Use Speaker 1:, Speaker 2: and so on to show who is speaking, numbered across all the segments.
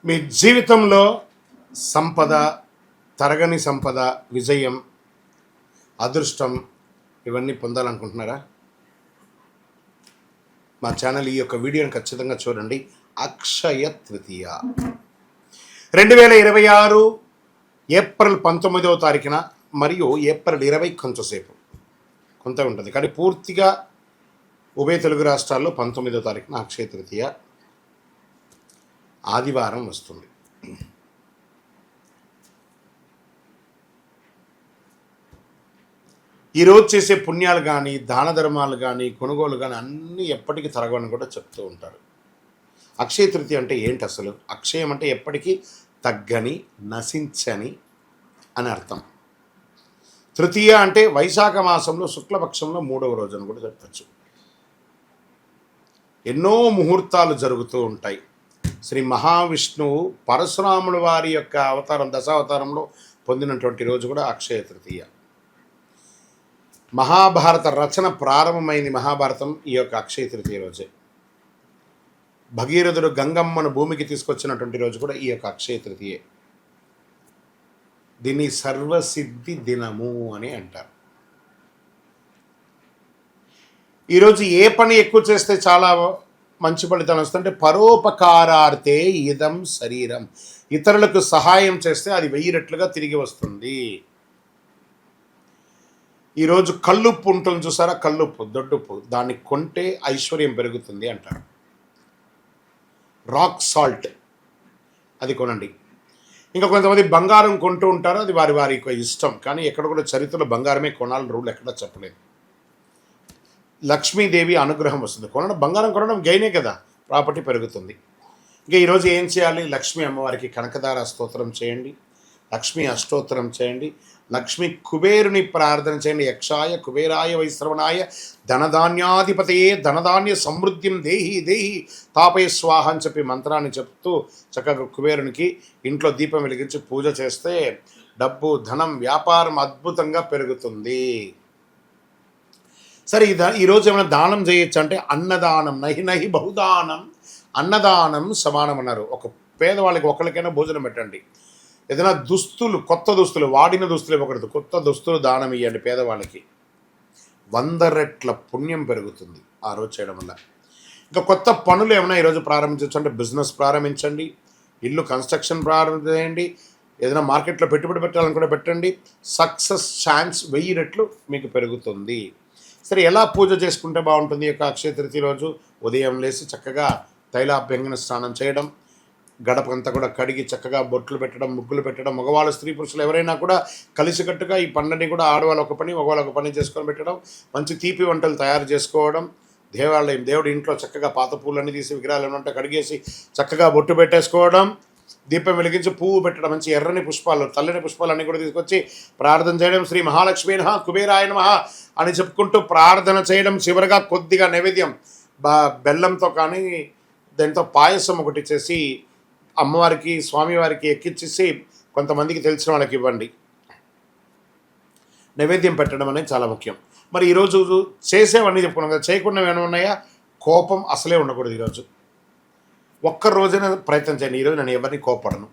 Speaker 1: మీ జీవితంలో సంపద, తరగని సంపద, విజయం, అదృష్టం ఇవన్నీ పొందాలనుకుంటున్నారా? మా ఛానల్ ఈ యొక్క వీడియోని ఖచ్చితంగా చూడండి. అక్షయ తృతీయ 2026 ఏప్రిల్ 19వ తారీఖున మరియు ఏప్రిల్ 20 కొంత ఉంటుంది, కానీ పూర్తిగా ఉభయ తెలుగు రాష్ట్రాల్లో 19వ తారీఖున అక్షయ తృతీయ ఆదివారం వస్తుంది. ఈరోజు చేసే పుణ్యాలు కానీ, దాన ధర్మాలు కానీ, కొనుగోలు కానీ అన్నీ ఎప్పటికీ తరగవని కూడా చెప్తూ ఉంటారు. అక్షయ తృతీయ అంటే ఏంటి అసలు? అక్షయం అంటే ఎప్పటికీ తగ్గని, నశించని అని అర్థం. తృతీయ అంటే వైశాఖ మాసంలో శుక్లపక్షంలో 3వ రోజు అని కూడా చెప్పచ్చు. ఎన్నో ముహూర్తాలు జరుగుతూ ఉంటాయి. శ్రీ మహావిష్ణువు పరశురాముల వారి యొక్క అవతారం, దశావతారంలో పొందినటువంటి రోజు కూడా అక్షయ తృతీయ. మహాభారత రచన ప్రారంభమైంది, మహాభారతం ఈ యొక్క అక్షయ తృతీయ రోజే. భగీరథుడు గంగమ్మను భూమికి తీసుకొచ్చినటువంటి రోజు కూడా ఈ యొక్క అక్షయ తృతీయే. దీన్ని సర్వసిద్ధి దినము అని అంటారు. ఈరోజు ఏ పని ఎక్కువ చేస్తే చాలా మంచి ఫలితాలు వస్తుంటే, పరోపకారార్థే ఇదం శరీరం, ఇతరులకు సహాయం చేస్తే అది 1000 రెట్లుగా తిరిగి వస్తుంది. ఈరోజు కల్లుప్పు ఉంటుంది చూసారా, కల్లుప్పు, దొడ్డుప్పు, దాన్ని కొంటే ఐశ్వర్యం పెరుగుతుంది అంటారు. రాక్ సాల్ట్ అది కొనండి. ఇంకా కొంతమంది బంగారం కొంటూ ఉంటారు, అది వారి వారి ఇష్టం, కానీ ఎక్కడ కూడా చరిత్రలో బంగారమే కొనాలని రూల్ ఎక్కడా చెప్పలేదు. లక్ష్మీదేవి అనుగ్రహం వస్తుంది. బంగారం కొనడం గైనే కదా, ప్రాపర్టీ పెరుగుతుంది. ఇంకా ఈరోజు ఏం చేయాలి? లక్ష్మీ అమ్మవారికి కనకదార స్తోత్రం చేయండి, లక్ష్మీ అష్టోత్తరం చేయండి, లక్ష్మీ కుబేరుని ప్రార్థన చేయండి. యక్షాయ కుబేరాయ వైశ్రవణాయ ధనధాన్యాధిపతయే ధనధాన్య సమృద్ధిం దేహి దేహి తాపయ స్వాహ అని చెప్పి మంత్రాన్ని చెప్తూ చక్కగా కుబేరునికి ఇంట్లో దీపం వెలిగించి పూజ చేస్తే డబ్బు, ధనం, వ్యాపారం అద్భుతంగా పెరుగుతుంది. సరే, ఈరోజు ఏమైనా దానం చేయొచ్చు అంటే అన్నదానం, నహి నహి బహుదానం, అన్నదానం సమానం అన్నారు. ఒక పేదవాళ్ళకి ఒకరికైనా భోజనం పెట్టండి. ఏదైనా దుస్తులు, కొత్త దుస్తులు, వాడిన దుస్తులు ఇవ్వకూడదు, కొత్త దుస్తులు దానం ఇవ్వండి పేదవాళ్ళకి. 100 రెట్ల పుణ్యం పెరుగుతుంది ఆ రోజు చేయడం వల్ల. ఇంకా కొత్త పనులు ఏమైనా ఈరోజు ప్రారంభించవచ్చు అంటే బిజినెస్ ప్రారంభించండి, ఇల్లు కన్స్ట్రక్షన్ ప్రారంభించండి, ఏదైనా మార్కెట్లో పెట్టుబడి పెట్టాలని కూడా పెట్టండి. సక్సెస్ ఛాన్స్ 1000 రెట్లు మీకు పెరుగుతుంది. సరే, ఎలా పూజ చేసుకుంటే బాగుంటుంది? ఈ యొక్క అక్షయ తృతీయ రోజు ఉదయం లేచి చక్కగా తైలాభ్యంగన స్నానం చేయడం, గడపంతా కూడా కడిగి చక్కగా బొట్లు పెట్టడం, ముగ్గులు పెట్టడం, మగవాళ్ళు, స్త్రీ పురుషులు ఎవరైనా కూడా కలిసికట్టుగా ఈ పనులని కూడా ఆడవాళ్ళు ఒక పని, మగవాళ్ళు ఒక పని చేసుకొని పెట్టడం, మంచి తీపి వంటలు తయారు చేసుకోవడం, దేవాలయం, దేవుడి ఇంట్లో చక్కగా పాత పూలన్నీ తీసి విగ్రహాలు ఏమంటే కడిగేసి చక్కగా బొట్టు పెట్టేసుకోవడం, దీపం వెలిగించి పువ్వు పెట్టడం, మంచి ఎర్రని పుష్పాలు, తెల్లని పుష్పాలు అన్నీ కూడా తీసుకొచ్చి ప్రార్థన చేయడం, శ్రీ మహాలక్ష్మీ నమః కుబేరాయ నమః అని చెప్పుకుంటూ ప్రార్థన చేయడం. చివరిగా కొద్దిగా నైవేద్యం బెల్లంతో కానీ దాంతో పాయసం ఒకటి చేసి అమ్మవారికి, స్వామివారికి ఎక్కించేసి కొంతమందికి తెలిసిన వాళ్ళకి ఇవ్వండి. నైవేద్యం పెట్టడం అనేది చాలా ముఖ్యం. మరి ఈరోజు చేసేవన్నీ చెప్పుకున్నాం కదా, చేయకుండా ఏమైనా ఉన్నాయా? కోపం అసలే ఉండకూడదు. ఈరోజు ఒక్క రోజైనా ప్రయత్నం చేయండి. ఈరోజు నేను ఎవరిని కోపడను,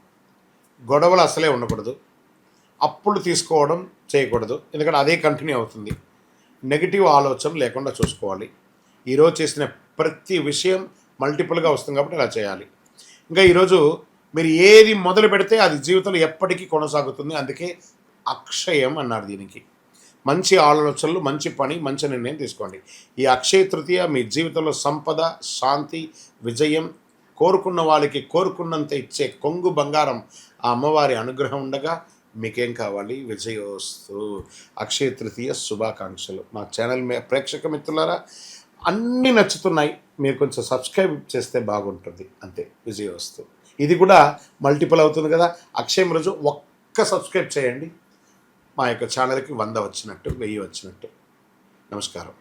Speaker 1: గొడవలు అసలే ఉండకూడదు, అప్పులు తీసుకోవడం చేయకూడదు, ఎందుకంటే అదే కంటిన్యూ అవుతుంది. నెగిటివ్ ఆలోచన లేకుండా చూసుకోవాలి. ఈరోజు చేసిన ప్రతి విషయం మల్టిపుల్గా వస్తుంది కాబట్టి అలా చేయాలి. ఇంకా ఈరోజు మీరు ఏది మొదలు పెడితే అది జీవితంలో ఎప్పటికీ కొనసాగుతుంది. అందుకే అక్షయం అన్నారు దీనికి. మంచి ఆలోచనలు, మంచి పని, మంచి నిర్ణయం తీసుకోండి. ఈ అక్షయ తృతీయ మీ జీవితంలో సంపద, శాంతి, విజయం, కోరుకున్న వాళ్ళకి కోరుకున్నంత ఇచ్చే కొంగు బంగారం ఆ అమ్మవారి అనుగ్రహం ఉండగా మీకేం కావాలి? విజయోస్తు. అక్షయ తృతీయ శుభాకాంక్షలు. మా ఛానల్ ప్రేక్షక మిత్రులారా, అన్నీ నచ్చుతున్నాయి, మీరు కొంచెం సబ్స్క్రైబ్ చేస్తే బాగుంటుంది అంతే. విజయోస్తు. ఇది కూడా మల్టిపుల్ అవుతుంది కదా. అక్షయం రోజు ఒక్క సబ్స్క్రైబ్ చేయండి, మా యొక్క ఛానల్కి 100 వచ్చినట్టు, 1000 వచ్చినట్టు. నమస్కారం.